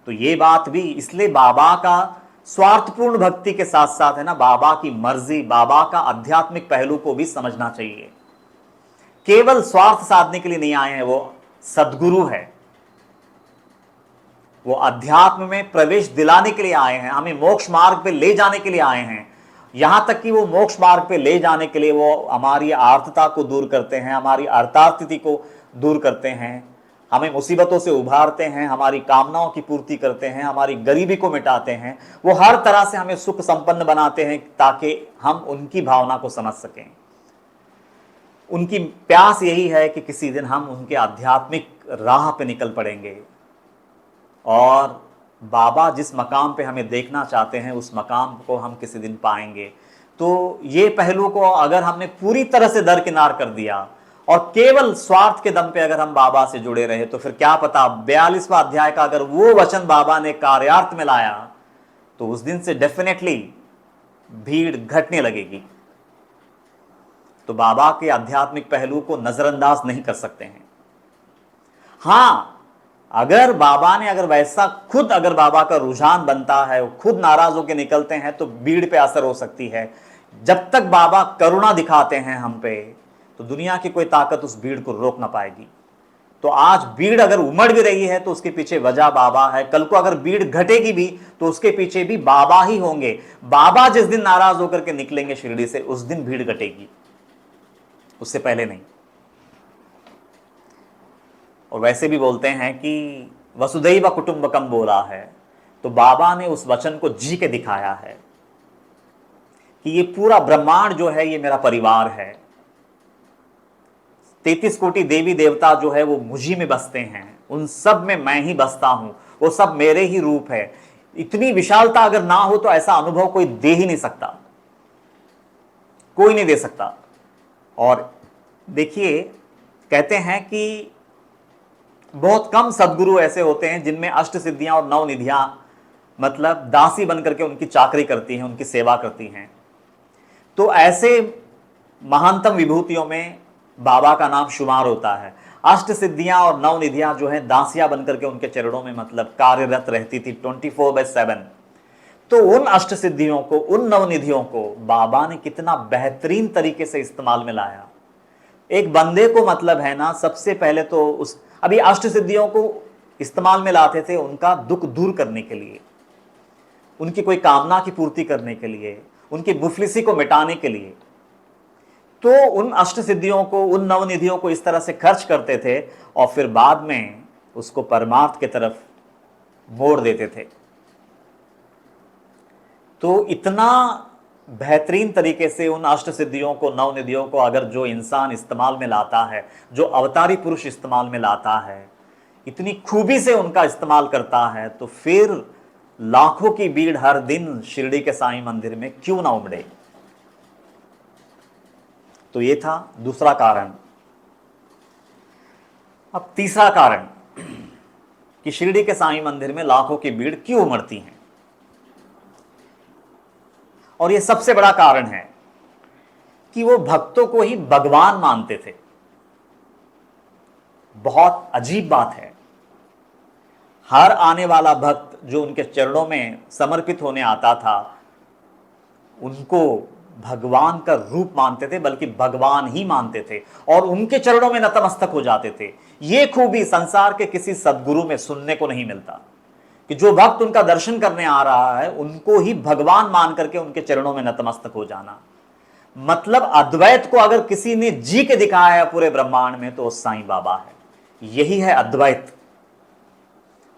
तो ये बात भी इसलिए बाबा का स्वार्थपूर्ण भक्ति के साथ साथ है ना, बाबा की मर्जी, बाबा का आध्यात्मिक पहलू को भी समझना चाहिए। केवल स्वार्थ साधने के लिए नहीं आए हैं, वो सद्गुरु है, वो अध्यात्म में प्रवेश दिलाने के लिए आए हैं, हमें मोक्ष मार्ग पे ले जाने के लिए आए हैं। यहां तक कि वो मोक्ष मार्ग पे ले जाने के लिए वो हमारी आर्तता को दूर करते हैं, हमारी अर्थार्थिति को दूर करते हैं, हमें मुसीबतों से उभारते हैं, हमारी कामनाओं की पूर्ति करते हैं, हमारी गरीबी को मिटाते हैं। वो हर तरह से हमें सुख संपन्न बनाते हैं ताकि हम उनकी भावना को समझ सकें। उनकी प्यास यही है कि किसी दिन हम उनके आध्यात्मिक राह पे निकल पड़ेंगे, और बाबा जिस मकाम पे हमें देखना चाहते हैं उस मकाम को हम किसी दिन पाएंगे। तो ये पहलू को अगर हमने पूरी तरह से दरकिनार कर दिया और केवल स्वार्थ के दम पे अगर हम बाबा से जुड़े रहे, तो फिर क्या पता 42वां अध्याय का अगर वो वचन बाबा ने कार्यार्थ में लाया, तो उस दिन से डेफिनेटली भीड़ घटने लगेगी। तो बाबा के आध्यात्मिक पहलू को नजरअंदाज नहीं कर सकते हैं। हां, अगर बाबा ने अगर वैसा खुद अगर बाबा का रुझान बनता है, वो खुद नाराज होकर निकलते हैं, तो भीड़ पे असर हो सकती है। जब तक बाबा करुणा दिखाते हैं हम पे, तो दुनिया की कोई ताकत उस भीड़ को रोक ना पाएगी। तो आज भीड़ अगर उमड़ भी रही है तो उसके पीछे वजह बाबा है। कल को अगर भीड़ घटेगी भी तो उसके पीछे भी बाबा ही होंगे। बाबा जिस दिन नाराज होकर के निकलेंगे शिरडी से, उस दिन भीड़ घटेगी, उससे पहले नहीं। और वैसे भी बोलते हैं कि वसुधैव कुटुंबकम बोला है, तो बाबा ने उस वचन को जी के दिखाया है कि ये पूरा ब्रह्मांड जो है ये मेरा परिवार है। 33 कोटि देवी देवता जो है वो मुझी में बसते हैं, उन सब में मैं ही बसता हूं, वो सब मेरे ही रूप है। इतनी विशालता अगर ना हो तो ऐसा अनुभव कोई दे ही नहीं सकता, कोई नहीं दे सकता। और देखिए, कहते हैं कि बहुत कम सद्गुरु ऐसे होते हैं जिनमें अष्ट सिद्धियां और नौ निधियां मतलब दासी बनकर के उनकी चाकरी करती हैं, उनकी सेवा करती हैं। तो ऐसे महानतम विभूतियों में बाबा का नाम शुमार होता है। अष्ट सिद्धियां और नव निधियां जो है दासियां बनकर के उनके चरणों में मतलब कार्यरत रहती थी 24/7। तो उन अष्ट सिद्धियों को, उन नवनिधियों को बाबा ने कितना बेहतरीन तरीके से इस्तेमाल में लाया। एक बंदे को मतलब है ना, सबसे पहले तो उस अभी अष्ट सिद्धियों को इस्तेमाल में लाते थे उनका दुख दूर करने के लिए, उनकी कोई कामना की पूर्ति करने के लिए, उनकी मुफलिसी को मिटाने के लिए। तो उन अष्ट सिद्धियों को, उन नवनिधियों को इस तरह से खर्च करते थे और फिर बाद में उसको परमार्थ की तरफ मोड़ देते थे। तो इतना बेहतरीन तरीके से उन अष्ट सिद्धियों को, नवनिधियों को अगर जो इंसान इस्तेमाल में लाता है, जो अवतारी पुरुष इस्तेमाल में लाता है, इतनी खूबी से उनका इस्तेमाल करता है, तो फिर लाखों की भीड़ हर दिन शिरडी के साईं मंदिर में क्यों ना उमड़े। तो ये था दूसरा कारण। अब तीसरा कारण कि शिरडी के साईं मंदिर में लाखों की भीड़ क्यों उमड़ती है। और ये सबसे बड़ा कारण है कि वो भक्तों को ही भगवान मानते थे। बहुत अजीब बात है, हर आने वाला भक्त जो उनके चरणों में समर्पित होने आता था उनको भगवान का रूप मानते थे, बल्कि भगवान ही मानते थे और उनके चरणों में नतमस्तक हो जाते थे। ये खूबी संसार के किसी सद्गुरु में सुनने को नहीं मिलता कि जो भक्त उनका दर्शन करने आ रहा है उनको ही भगवान मान करके उनके चरणों में नतमस्तक हो जाना। मतलब अद्वैत को अगर किसी ने जी के दिखाया है पूरे ब्रह्मांड में तो साईं बाबा है। यही है अद्वैत।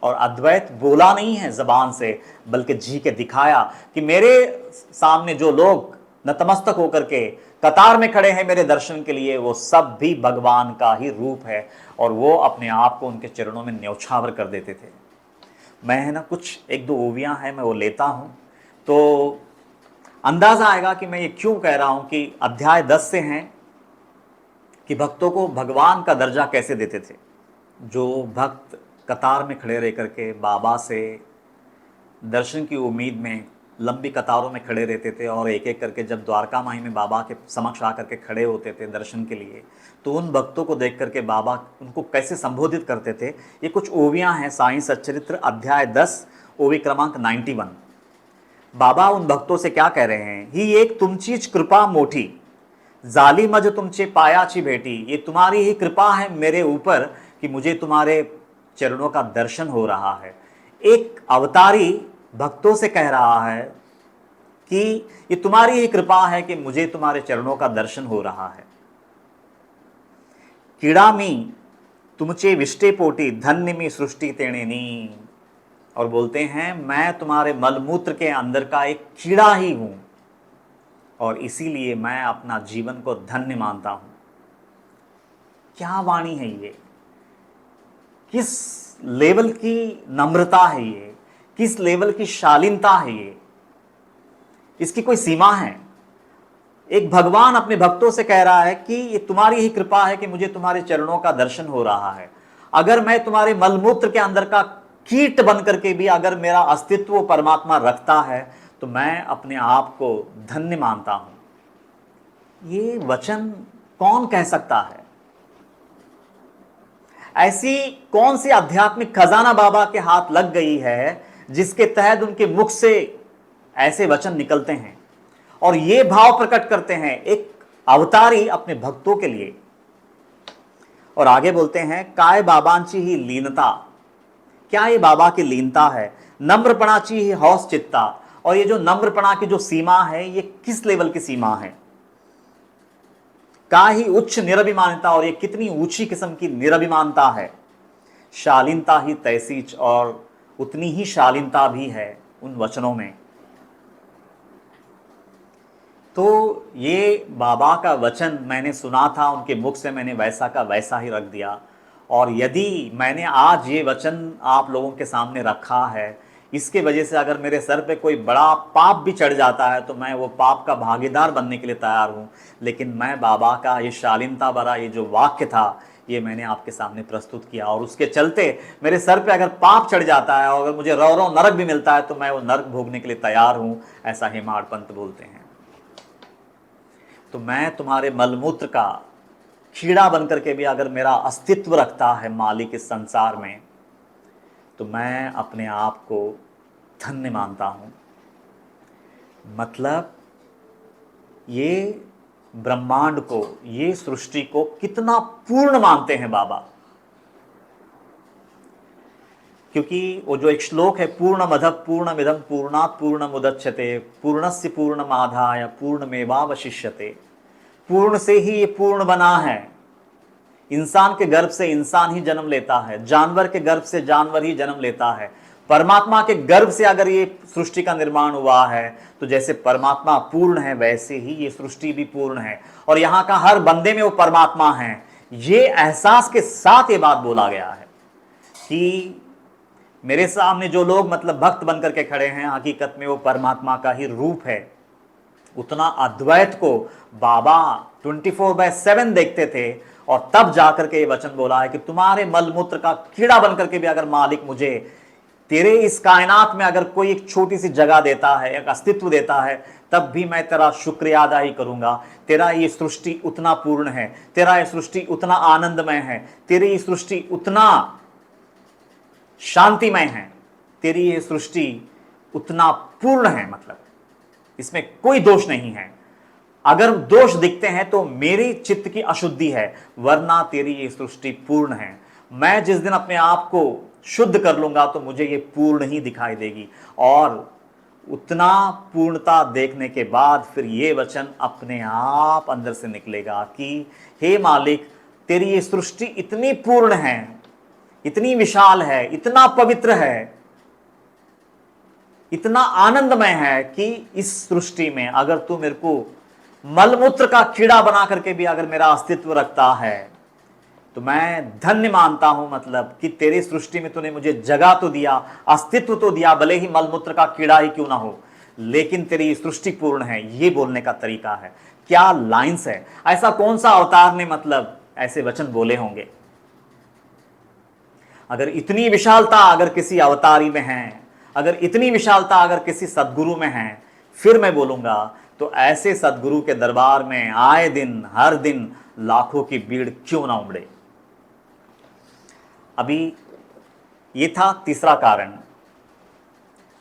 और अद्वैत बोला नहीं है जबान से, बल्कि जी के दिखाया कि मेरे सामने जो लोग नतमस्तक होकर के कतार में खड़े हैं मेरे दर्शन के लिए, वो सब भी भगवान का ही रूप है और वो अपने आप को उनके चरणों में न्यौछावर कर देते थे। मैं है ना कुछ एक दो ओवियां हैं, मैं वो लेता हूं तो अंदाजा आएगा कि मैं ये क्यों कह रहा हूं कि अध्याय 10 से हैं कि भक्तों को भगवान का दर्जा कैसे देते थे। जो भक्त कतार में खड़े रह करके बाबा से दर्शन की उम्मीद में लंबी कतारों में खड़े रहते थे और एक एक करके जब द्वारका माई में बाबा के समक्ष आकर के खड़े होते थे दर्शन के लिए, तो उन भक्तों को देख करके बाबा उनको कैसे संबोधित करते थे। ये कुछ ओवियां हैं साईं सच्चरित्र अध्याय 10 ओवी क्रमांक 91। बाबा उन भक्तों से क्या कह रहे हैं, ही एक तुमचीच कृपा मोठी जाली मज तुमचे पायाची भेटी। ये तुम्हारी ही कृपा है मेरे ऊपर कि मुझे तुम्हारे चरणों का दर्शन हो रहा है। एक अवतारी भक्तों से कह रहा है कि ये तुम्हारी ही कृपा है कि मुझे तुम्हारे चरणों का दर्शन हो रहा है। कीड़ामी तुमचे विष्टे पोटी धन्य में सृष्टि तेणेनी। और बोलते हैं मैं तुम्हारे मलमूत्र के अंदर का एक कीड़ा ही हूं और इसीलिए मैं अपना जीवन को धन्य मानता हूं। क्या वाणी है ये, किस लेवल की नम्रता है ये, किस लेवल की शालीनता है ये, इसकी कोई सीमा है। एक भगवान अपने भक्तों से कह रहा है कि ये तुम्हारी ही कृपा है कि मुझे तुम्हारे चरणों का दर्शन हो रहा है। अगर मैं तुम्हारे मलमूत्र के अंदर का कीट बन करके भी अगर मेरा अस्तित्व परमात्मा रखता है तो मैं अपने आप को धन्य मानता हूं। ये वचन कौन कह सकता है? ऐसी कौन सी आध्यात्मिक खजाना बाबा के हाथ लग गई है जिसके तहत उनके मुख से ऐसे वचन निकलते हैं और ये भाव प्रकट करते हैं एक अवतारी अपने भक्तों के लिए। और आगे बोलते हैं काय बाबांची ही लीनता। क्या ये बाबा की लीनता है? नम्रपणाची ही हौस चित्ता। और ये जो नम्रपणा की जो सीमा है ये किस लेवल की सीमा है? का ही उच्च निरभिमानता। और ये कितनी ऊंची किस्म की निरभिमानता है। शालीनता ही तैसीच। और उतनी ही शालीनता भी है उन वचनों में। तो ये बाबा का वचन मैंने सुना था उनके मुख से, मैंने वैसा का वैसा ही रख दिया। और यदि मैंने आज ये वचन आप लोगों के सामने रखा है, इसके वजह से अगर मेरे सर पे कोई बड़ा पाप भी चढ़ जाता है तो मैं वो पाप का भागीदार बनने के लिए तैयार हूँ। लेकिन मैं बाबा का ये शालीनता भरा ये जो वाक्य था ये मैंने आपके सामने प्रस्तुत किया। और उसके चलते मेरे सर पे अगर पाप चढ़ जाता है और अगर मुझे रौ रौ नरक भी मिलता है तो मैं वो नरक भोगने के लिए तैयार हूँ, ऐसा हेमाड़ पंत बोलते हैं। तो मैं तुम्हारे मलमूत्र का कीड़ा बनकर के भी अगर मेरा अस्तित्व रखता है मालिक इस संसार में तो मैं अपने आप को धन्य मानता हूं। मतलब ये ब्रह्मांड को, ये सृष्टि को कितना पूर्ण मानते हैं बाबा। क्योंकि वो जो एक श्लोक है पूर्णमदः पूर्णमिदं पूर्णात् पूर्णमुदच्यते पूर्णस्य पूर्णमादाय पूर्णमेवावशिष्यते। पूर्ण से ही ये पूर्ण बना है। इंसान के गर्भ से इंसान ही जन्म लेता है, जानवर के गर्भ से जानवर ही जन्म लेता है। परमात्मा के गर्भ से अगर ये सृष्टि का निर्माण हुआ है तो जैसे परमात्मा पूर्ण है वैसे ही ये सृष्टि भी पूर्ण है और यहाँ का हर बंदे में वो परमात्मा है। ये एहसास के साथ ये बात बोला गया है कि मेरे सामने जो लोग मतलब भक्त बनकर के खड़े हैं हकीकत में वो परमात्मा का ही रूप है। उतना अद्वैत को बाबा 24/7 देखते थे और तब जाकर के ये वचन बोला है कि तुम्हारे मलमूत्र का कीड़ा बनकर के भी अगर मालिक मुझे तेरे इस कायनात में अगर कोई एक छोटी सी जगह देता है, एक अस्तित्व देता है, तब भी मैं तेरा शुक्रिया अदा ही करूंगा। तेरा ये सृष्टि उतना पूर्ण है, तेरा ये सृष्टि उतना आनंदमय है, तेरी ये सृष्टि उतना शांतिमय है, तेरी ये सृष्टि उतना पूर्ण है, मतलब इसमें कोई दोष नहीं है। अगर दोष दिखते हैं तो मेरी चित्त की अशुद्धि है, वरना तेरी ये सृष्टि पूर्ण है। मैं जिस दिन अपने आप को शुद्ध कर लूंगा तो मुझे ये पूर्ण ही दिखाई देगी, और उतना पूर्णता देखने के बाद फिर ये वचन अपने आप अंदर से निकलेगा कि हे मालिक, तेरी ये सृष्टि इतनी पूर्ण है, इतनी विशाल है, इतना पवित्र है, इतना आनंदमय है कि इस सृष्टि में अगर तू मेरे को मलमूत्र का कीड़ा बना करके भी अगर मेरा अस्तित्व रखता है तो मैं धन्य मानता हूं। मतलब कि तेरी सृष्टि में तूने मुझे जगह तो दिया, अस्तित्व तो दिया, भले ही मलमूत्र का कीड़ा ही क्यों ना हो, लेकिन तेरी सृष्टि पूर्ण है, ये बोलने का तरीका है। क्या लाइंस है! ऐसा कौन सा अवतार ने मतलब ऐसे वचन बोले होंगे? अगर इतनी विशालता अगर किसी अवतारी में है, अगर इतनी विशालता अगर किसी सदगुरु में है, फिर मैं बोलूंगा तो ऐसे सदगुरु के दरबार में आए दिन, हर दिन लाखों की भीड़ क्यों ना उमड़े। अभी ये था तीसरा कारण।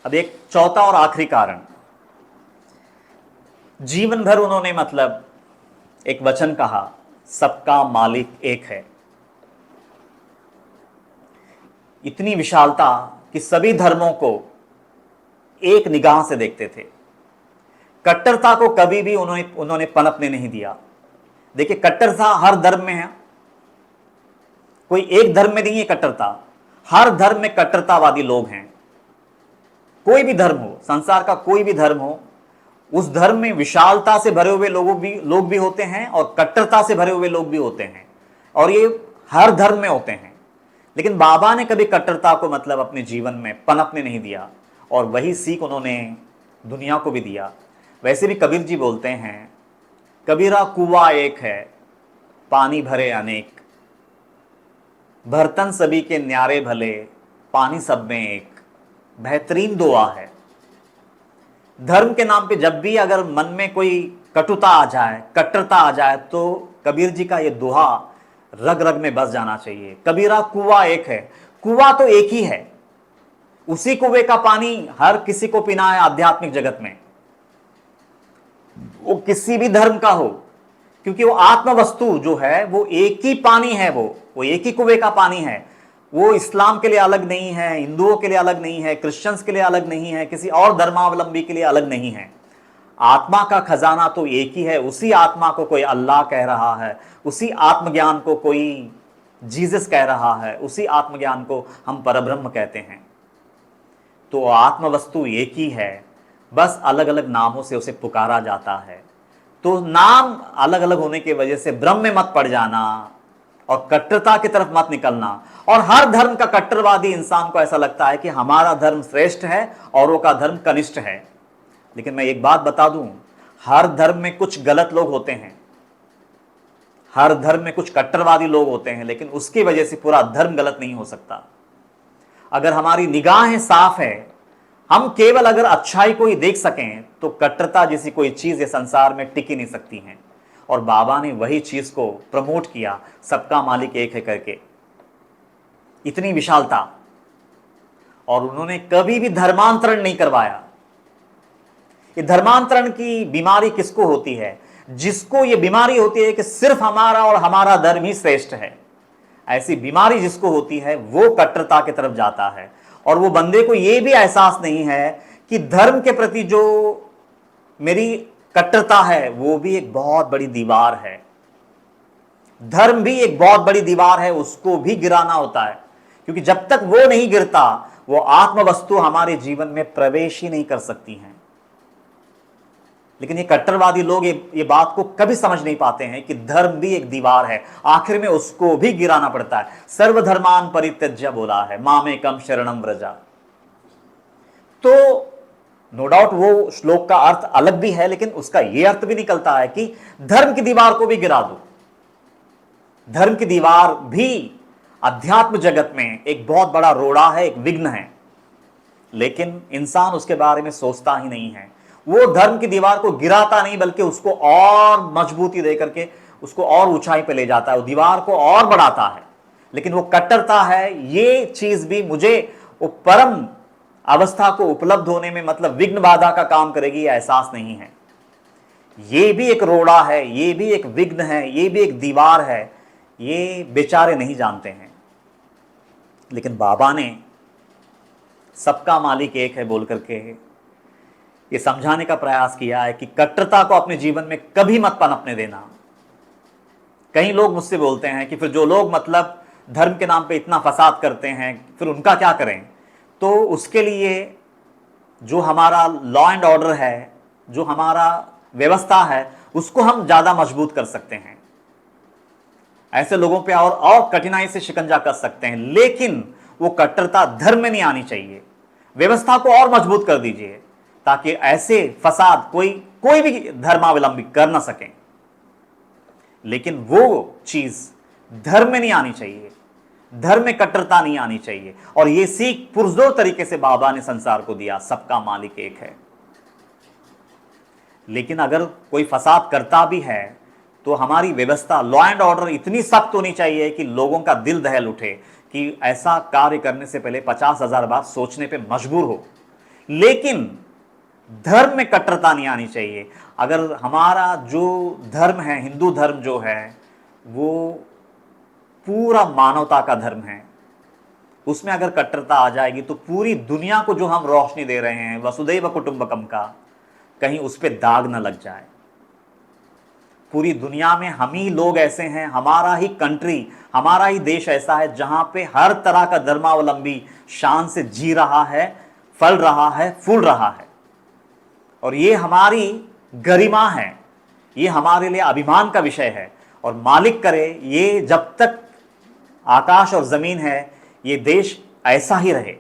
अब एक चौथा और आखिरी कारण। जीवन भर उन्होंने मतलब एक वचन कहा, सबका मालिक एक है। इतनी विशालता कि सभी धर्मों को एक निगाह से देखते थे। कट्टरता को कभी भी उन्होंने पनपने नहीं दिया। देखिए, कट्टरता हर धर्म में है, कोई एक धर्म में नहीं है कट्टरता। हर धर्म में कट्टरतावादी लोग हैं। कोई भी धर्म हो, संसार का कोई भी धर्म हो, उस धर्म में विशालता से भरे हुए लोग भी होते हैं और कट्टरता से भरे हुए लोग भी होते हैं, और ये हर धर्म में होते हैं। लेकिन बाबा ने कभी कट्टरता को मतलब अपने जीवन में पनपने नहीं दिया, और वही सीख उन्होंने दुनिया को भी दिया। वैसे भी कबीर जी बोलते हैं, कबीरा कुआं एक है, पानी भरे अनेक, बर्तन सभी के न्यारे भले, पानी सब में एक, बेहतरीन दुआ है। धर्म के नाम पे जब भी अगर मन में कोई कटुता आ जाए, कट्टरता आ जाए, तो कबीर जी का ये दोहा रग रग में बस जाना चाहिए। कबीरा कुआं एक है। कुआं तो एक ही है, उसी कुएं का पानी हर किसी को पीना है आध्यात्मिक जगत में, वो किसी भी धर्म का हो, क्योंकि वो आत्म वस्तु जो है वो एक ही पानी है, वो एक ही कुएं का पानी है। वो इस्लाम के लिए अलग नहीं है, हिंदुओं के लिए अलग नहीं है, क्रिश्चियंस के लिए अलग नहीं है, किसी और धर्मावलंबी के लिए अलग नहीं है। आत्मा का खजाना तो एक ही है। उसी आत्मा को कोई अल्लाह कह रहा है, उसी आत्मज्ञान को कोई जीसस कह रहा है, उसी आत्मज्ञान को हम परब्रह्म कहते हैं। तो आत्म वस्तु एक ही है, बस अलग अलग नामों से उसे पुकारा जाता है। तो नाम अलग अलग होने की वजह से भ्रम में मत पड़ जाना और कट्टरता की तरफ मत निकलना। और हर धर्म का कट्टरवादी इंसान को ऐसा लगता है कि हमारा धर्म श्रेष्ठ है औरों का धर्म कनिष्ठ है। लेकिन मैं एक बात बता दूं, हर धर्म में कुछ गलत लोग होते हैं, हर धर्म में कुछ कट्टरवादी लोग होते हैं, लेकिन उसकी वजह से पूरा धर्म गलत नहीं हो सकता। अगर हमारी निगाहें साफ है, हम केवल अगर अच्छाई को ही देख सकें, तो कट्टरता जैसी कोई चीज ये संसार में टिक ही नहीं सकती है। और बाबा ने वही चीज को प्रमोट किया, सबका मालिक एक है करके, इतनी विशालता। और उन्होंने कभी भी धर्मांतरण नहीं करवाया। ये धर्मांतरण की बीमारी किसको होती है? जिसको ये बीमारी होती है कि सिर्फ हमारा और हमारा धर्म ही श्रेष्ठ है। ऐसी बीमारी जिसको होती है वो कट्टरता की तरफ जाता है, और वो बंदे को ये भी एहसास नहीं है कि धर्म के प्रति जो मेरी कट्टरता है वो भी एक बहुत बड़ी दीवार है। धर्म भी एक बहुत बड़ी दीवार है, उसको भी गिराना होता है, क्योंकि जब तक वो नहीं गिरता, वो आत्म वस्तु हमारे जीवन में प्रवेश ही नहीं कर सकती हैं। लेकिन ये कट्टरवादी लोग ये बात को कभी समझ नहीं पाते हैं कि धर्म भी एक दीवार है, आखिर में उसको भी गिराना पड़ता है। सर्वधर्मान परित्यज्य बोला है, मामेकम शरणम व्रजा। तो नो डाउट वो श्लोक का अर्थ अलग भी है, लेकिन उसका यह अर्थ भी निकलता है कि धर्म की दीवार को भी गिरा दो। धर्म की दीवार भी अध्यात्म जगत में एक बहुत बड़ा रोड़ा है, एक विघ्न है। लेकिन इंसान उसके बारे में सोचता ही नहीं है। वो धर्म की दीवार को गिराता नहीं, बल्कि उसको और मजबूती दे करके उसको और ऊंचाई पे ले जाता है, वो दीवार को और बढ़ाता है। लेकिन वो कट्टरता है, ये चीज भी मुझे वो परम अवस्था को उपलब्ध होने में मतलब विघ्न बाधा का काम करेगी, यह एहसास नहीं है। ये भी एक रोड़ा है, ये भी एक विघ्न है, ये भी एक दीवार है, ये बेचारे नहीं जानते हैं। लेकिन बाबा ने सबका मालिक एक है बोल करके ये समझाने का प्रयास किया है कि कट्टरता को अपने जीवन में कभी मत पनपने देना। कई लोग मुझसे बोलते हैं कि फिर जो लोग मतलब धर्म के नाम पे इतना फसाद करते हैं, फिर उनका क्या करें? तो उसके लिए जो हमारा लॉ एंड ऑर्डर है, जो हमारा व्यवस्था है, उसको हम ज्यादा मजबूत कर सकते हैं। ऐसे लोगों पे और कठिनाई से शिकंजा कर सकते हैं, लेकिन वो कट्टरता धर्म में नहीं आनी चाहिए। व्यवस्था को और मजबूत कर दीजिए ताकि ऐसे फसाद कोई भी धर्मावलंबी कर ना सके। लेकिन वो चीज धर्म में नहीं आनी चाहिए, धर्म में कट्टरता नहीं आनी चाहिए। और ये सीख पुरजोर तरीके से बाबा ने संसार को दिया, सबका मालिक एक है। लेकिन अगर कोई फसाद करता भी है तो हमारी व्यवस्था, लॉ एंड ऑर्डर इतनी सख्त होनी चाहिए कि लोगों का दिल दहल उठे कि ऐसा कार्य करने से पहले 50,000 बार सोचने पे मजबूर हो। लेकिन धर्म में कट्टरता नहीं आनी चाहिए। अगर हमारा जो धर्म है, हिंदू धर्म जो है, वो पूरा मानवता का धर्म है, उसमें अगर कट्टरता आ जाएगी तो पूरी दुनिया को जो हम रोशनी दे रहे हैं वसुदैव कुटुंबकम का, कहीं उस पर दाग न लग जाए। पूरी दुनिया में हम ही लोग ऐसे हैं, हमारा ही कंट्री, हमारा ही देश ऐसा है जहां पे हर तरह का धर्मावलंबी शान से जी रहा है, फल रहा है, फूल रहा है। और ये हमारी गरिमा है, ये हमारे लिए अभिमान का विषय है। और मालिक करे ये जब तक आकाश और जमीन है, ये देश ऐसा ही रहे,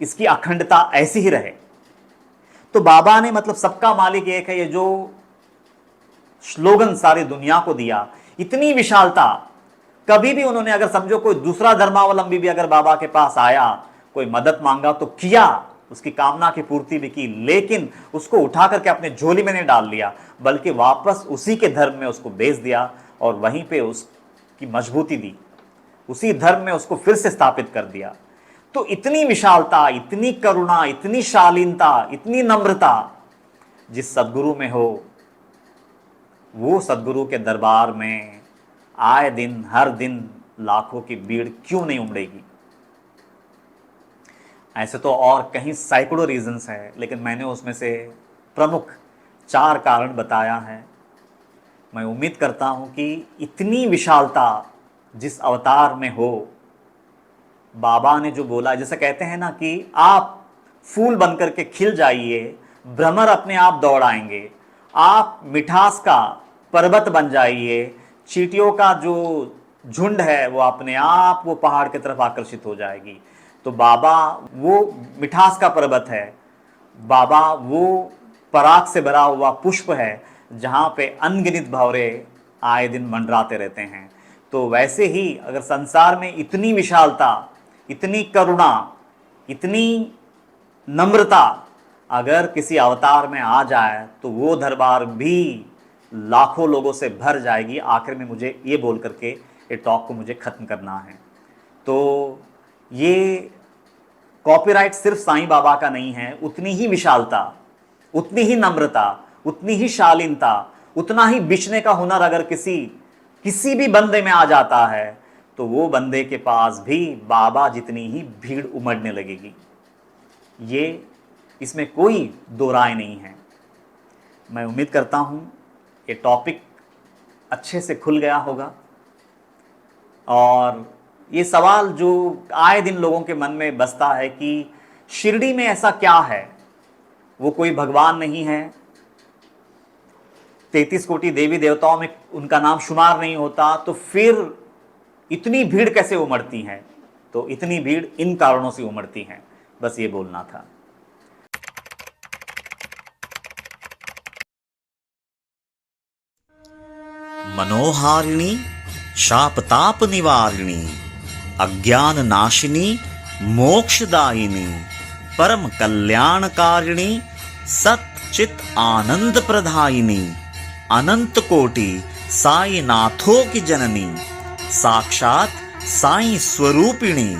इसकी अखंडता ऐसी ही रहे। तो बाबा ने मतलब सबका मालिक एक है, ये जो स्लोगन सारी दुनिया को दिया, इतनी विशालता। कभी भी उन्होंने अगर समझो कोई दूसरा धर्मावलंबी भी अगर बाबा के पास आया, कोई मदद मांगा तो किया, उसकी कामना की पूर्ति भी की, लेकिन उसको उठा करके अपने झोली में नहीं डाल लिया, बल्कि वापस उसी के धर्म में उसको भेज दिया और वहीं पे उसकी मजबूती दी, उसी धर्म में उसको फिर से स्थापित कर दिया। तो इतनी विशालता, इतनी करुणा, इतनी शालीनता, इतनी नम्रता जिस सदगुरु में हो, वो सदगुरु के दरबार में आए दिन हर दिन लाखों की भीड़ क्यों नहीं उमड़ेगी? ऐसे तो और कहीं सैकड़ों रीजंस हैं, लेकिन मैंने उसमें से प्रमुख 4 कारण बताया है। मैं उम्मीद करता हूं कि इतनी विशालता जिस अवतार में हो, बाबा ने जो बोला, जैसे कहते हैं ना कि आप फूल बनकर के खिल जाइए, भ्रमर अपने आप दौड़ आएंगे, आप मिठास का पर्वत बन जाइए, चींटियों का जो झुंड है वो अपने आप वो पहाड़ की तरफ आकर्षित हो जाएगी। तो बाबा वो मिठास का पर्वत है, बाबा वो पराग से भरा हुआ पुष्प है जहाँ पे अनगिनत भंवरे आए दिन मंडराते रहते हैं। तो वैसे ही अगर संसार में इतनी विशालता, इतनी करुणा, इतनी नम्रता अगर किसी अवतार में आ जाए तो वो दरबार भी लाखों लोगों से भर जाएगी। आखिर में मुझे ये बोल करके ये टॉक को मुझे ख़त्म करना है। तो ये कॉपीराइट सिर्फ साईं बाबा का नहीं है, उतनी ही विशालता, उतनी ही नम्रता, उतनी ही शालीनता, उतना ही बिछने का हुनर अगर किसी भी बंदे में आ जाता है तो वो बंदे के पास भी बाबा जितनी ही भीड़ उमड़ने लगेगी। ये इसमें कोई दो राय नहीं है। मैं उम्मीद करता हूँ ये टॉपिक अच्छे से खुल गया होगा और ये सवाल जो आए दिन लोगों के मन में बसता है कि शिरडी में ऐसा क्या है, वो कोई भगवान नहीं है, 33 कोटि देवी देवताओं में उनका नाम शुमार नहीं होता, तो फिर इतनी भीड़ कैसे उमड़ती है? तो इतनी भीड़ इन कारणों से उमड़ती है। बस ये बोलना था। मनोहारिणी शापताप निवारिणी अज्ञान नाशिनी मोक्षदायिनी, परम कल्याणकारिणी, सच्चित आनंद प्रदायिनी, अनंत कोटि साई नाथों की जननी, साक्षात साई स्वरूपिणी,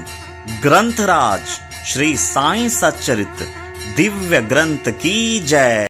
ग्रंथराज श्री साई सच्चरित दिव्य ग्रंथ की जय।